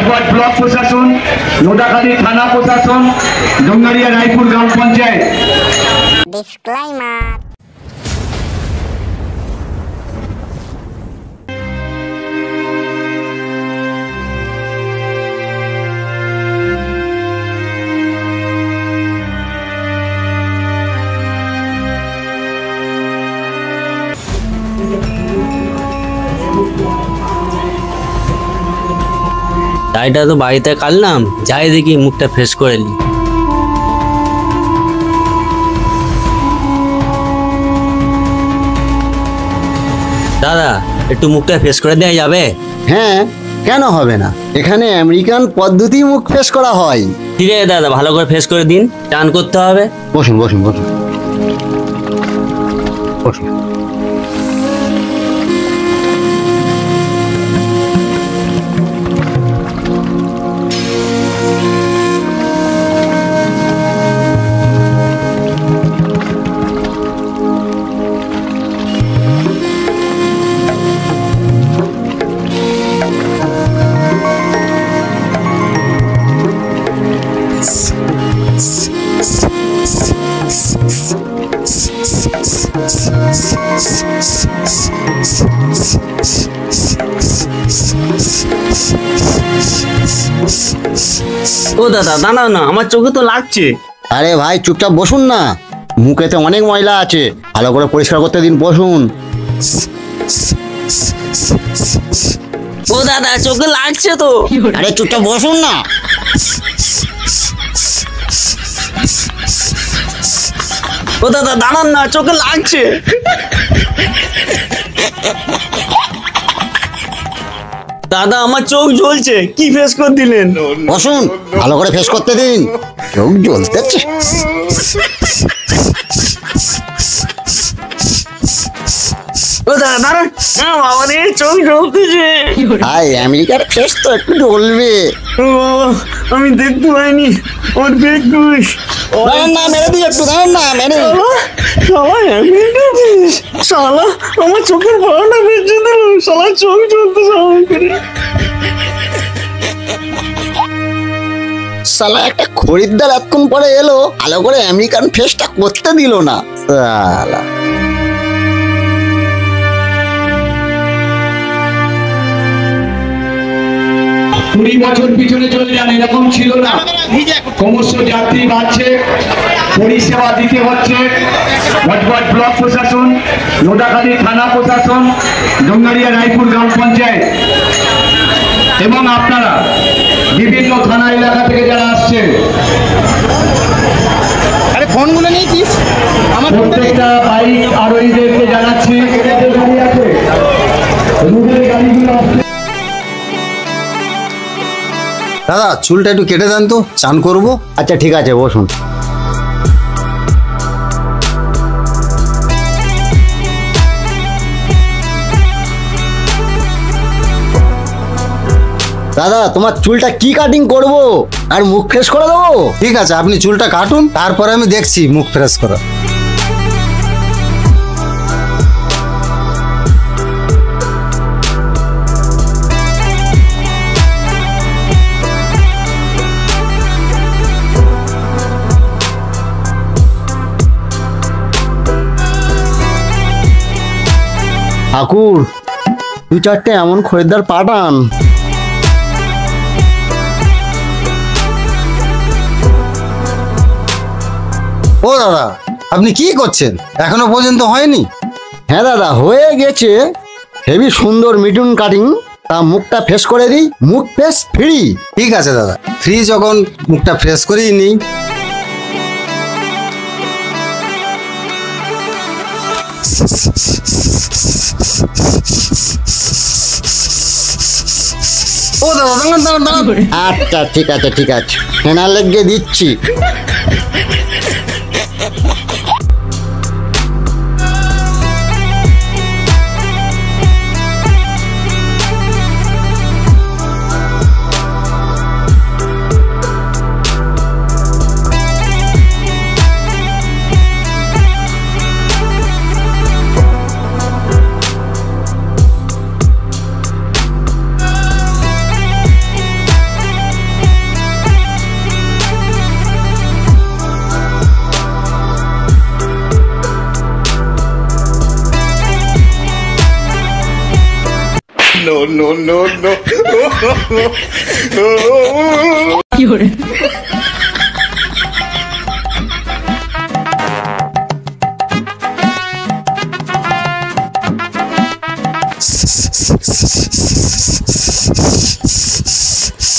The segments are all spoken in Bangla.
ভটভট ব্লক প্রশাসন, নোদাখালী থানা প্রশাসন, জঙ্গারিয়া রায়পুর গ্রাম পঞ্চায়েত। ডিসক্লেইমার। ডাইটা তো বাড়িতে কাটলাম, যাই দেখি মুখটা ফ্রেশ করে নি। দাদা একটু মুখটা ফ্রেশ করে দেওয়া যাবে? হ্যাঁ, কেন হবে না? এখানে আমেরিকান পদ্ধতি মুখ ফ্রেশ করা হয়। ঠিক আছে দাদা, ভালো করে ফ্রেশ করে দিন, চান করতে হবে। বসুন বসুন বসুন বসুন। ও দাদা দাঁড়াও না, আমার চোখে তো লাগছে। আরে ভাই চুপচাপ বসুন না, মুখেতে অনেক ময়লা আছে, ভালো করে পরিষ্কার করতে দিন, বসুন। ও দাদা চোখে লাগছে তো। আরে চুপচাপ বসুন না। ও দাদা দাঁড়ান না, চোখে লাগছে। দাদা আমার চোখ জ্বলছে, কি ফেস করে দিলেন? বসুন, ভালো করে ফেস করতে দিন, চোখ জ্বলতেছে। ও দাদা দাঁড়ান, বাবা রে চোখ জ্বলতেছে। ভাই আমেরিকার ফেস তো একটু জ্বলবে। ও বাবা, আমি দেখতে পাইনি, ওর বেকুশ। দাঁড়ান না, মেরে দিই একটু, দাঁড়ান না, মেরে। শালা আমার চোখের বড়টা বেঁচে দিল, শালা চোখ জ্বলতেছে আমার করে। শালা একটা খরিদ্দার এতক্ষণ পরে এলো, ভালো করে আমেরিকান ফেসটা করতে দিল না শালা। 20 বছর পিছনে চলে যান, এরকম ছিল না। ক্রমশ যাত্রী বাড়ছে, পরিষেবা দিতে হচ্ছে। ভটভট ব্লক প্রশাসন, নোদাখালী থানা প্রশাসন, জঙ্গারিয়া রায়পুর গ্রাম পঞ্চায়েত এবং আপনারা বিভিন্ন থানা এলাকা থেকে যারা আসছেন, আরে ফোনগুলো নিয়েছিস? আমার প্রত্যেকটা বাইক আরোহীদেরকে জানাচ্ছি, গাড়ি আছে, রুটের গাড়িগুলো আসছে। দাদা চুলটা একটু কেটে দেন তো, চান করব। আচ্ছা ঠিক আছে, বসুন। দাদা তোমার চুলটা কি কাটিং করব আর মুখ ফ্রেশ করে দেবো? ঠিক আছে, আপনি চুলটা কাটুন, তারপরে আমি দেখছি মুখ ফ্রেশ করা। ঠাকুর 2-4টে এমন খরিদ্দার পাঠান। ও দাদা আপনি কি করছেন, এখনো পর্যন্ত হয়নি? হ্যাঁ দাদা হয়ে গেছে, হেভি সুন্দর মিটুন কাটিং, তা মুখটা ফ্রেশ করে দিই, মুখ ফ্রেশ ফ্রি। ঠিক আছে দাদা, ফ্রি যখন মুখটা ফ্রেশ করেই নিই। ও দাদা দাঁড়ান দাঁড়ান দাঁড়ান। আচ্ছা ঠিক আছে ঠিক আছে, হেনা লেগে দিচ্ছি।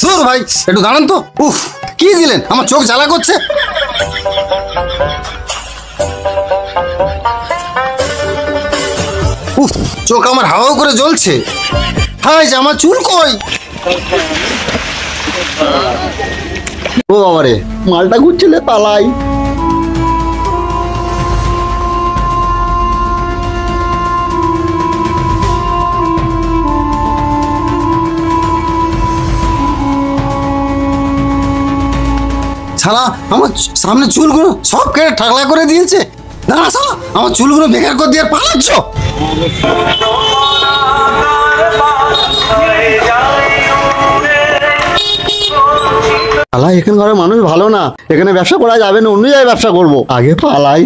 ধুর ভাই, একটু দাঁড়ান তো। উফ, কি দিলেন, আমার চোখ জ্বালা করছে। উফ, চোখ আমার হাওয়া করে জ্বলছে। হাই, আমার চুল কই? ও বাবারে, মালটা ঘুরছিলে পালাই। শালা আমার সামনে চুলগুলো সব কেটে ঠাকলা করে দিয়েছে। না না শালা, আমার চুলগুলো বেকার করে দিয়ে পালাচ্ছ। পালাই, এখানকার মানুষ ভালো না, এখানে ব্যবসা করা যাবে না, অন্য জায়গায় ব্যবসা করবো, আগে পালাই।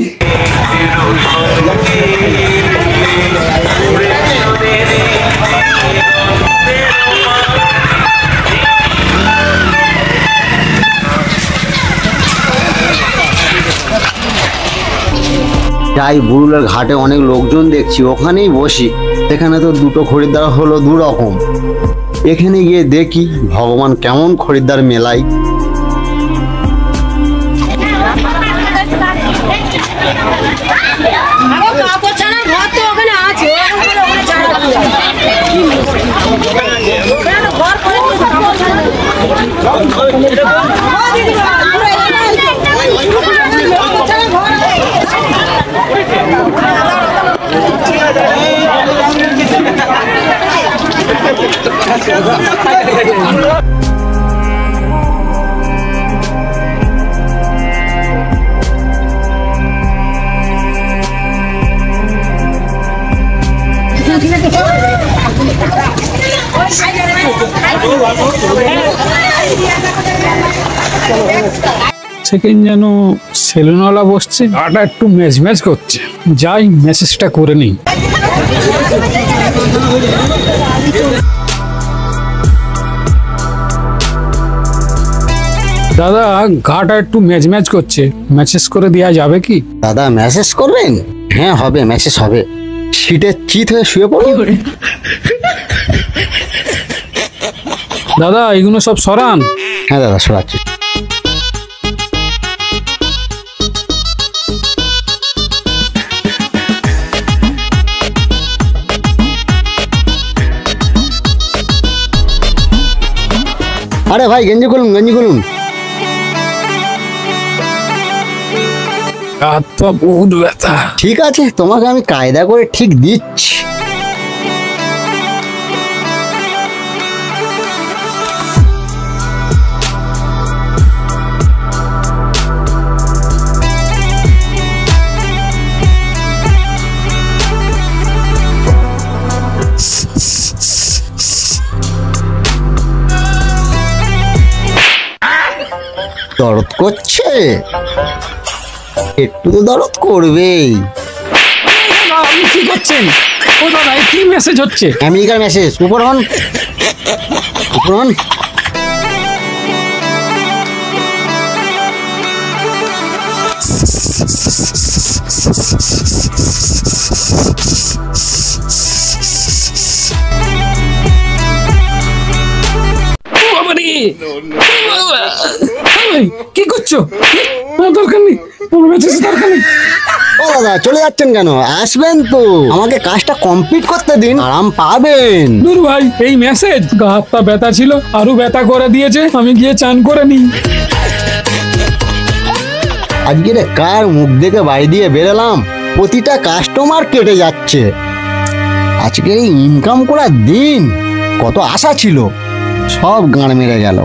যাই, বুরুলের ঘাটে অনেক লোকজন দেখছি, ওখানেই বসি। এখানে তো দুটো খরিদ্দার হলো দু রকম। এখানে গিয়ে দেখি ভগবান কেমন খরিদ্দার মেলাই। সেকেন্ড যেন সেলুনওয়ালা বসছে, গাটা একটু ম্যাচ ম্যাচ করছে। যাই, মেসেজটা করে নিই। দাদা, গাটা একটু ম্যাচ ম্যাচ করছে, মেসেজ করে দেওয়া যাবে কি? দাদা মেসেজ করবেন? হ্যাঁ হবে, মেসেজ হবে। সিটে চিত হয়ে শুয়ে পড়ো। দাদা, এগুলো সব সরান। হ্যাঁ দাদা, সরাচ্ছি। আরে ভাই, গেঞ্জি খুলুন, গেঞ্জি খুলুন। হাত পা বহুত ব্যথা। ঠিক আছে, তোমাকে আমি কায়দা করে ঠিক দিচ্ছি। দরদ করছে? একটু তো দরদ করবেই। আপনি কি করছেন? ও দাদা, কি মেসেজ হচ্ছে? আমেরিকার মেসেজ। উপর হন, উপর হন। কি করছো? দরকার নেই, দরকার নেই। ও দাদা, চলে যাচ্ছেন কেন? আসবেন তো, আমাকে কাজটা কমপ্লিট করতে দিন, আরাম পাবেন। দূর ভাই, এই মেসেজ গা হাত পা ব্যথা ছিল, আরো ব্যথা করে দিয়েছে। আমি গিয়ে চান করে নিই। আজকে রে কার মুখ দেখে বাড়ি দিয়ে বেরোলাম, প্রতিটা কাস্টমার কেটে যাচ্ছে। আজকের এই ইনকাম করার দিন, কত আশা ছিল, সব গাঁড় মেরে গেল।